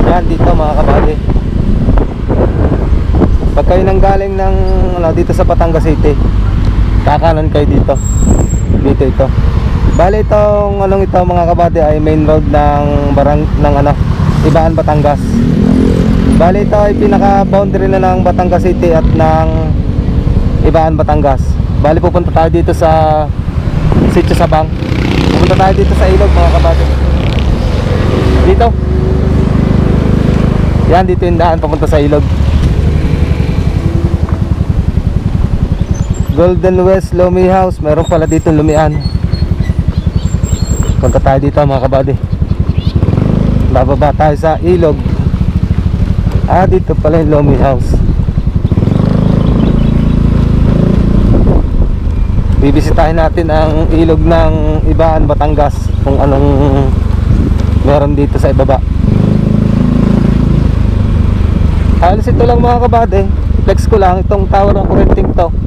Yan dito mga kabady. Pag kayo nang galing ng dito sa Batangas City, kakanan kayo dito. Dito ito. Bale itong ito mga kabady ay main road ng Ibaan, Batangas. Bale ito ay pinaka boundary na ng Batangas City at ng Ibaan, Batangas. Bale pupunta tayo dito sa Sitio Sabang. Pupunta tayo dito sa ilog mga kabady. Dito. Yan dito yung daan papunta sa ilog. Golden West Lomi House. Meron pala dito lumian. Punta tayo dito mga kabady. Bababa tayo sa ilog. Dito pala yung Lomi House. Bibisitahin natin ang ilog ng Ibaan, Batangas, kung anong meron dito sa ibaba. Halos ito lang mga kabady. Flex ko lang itong tower ng kurenting to.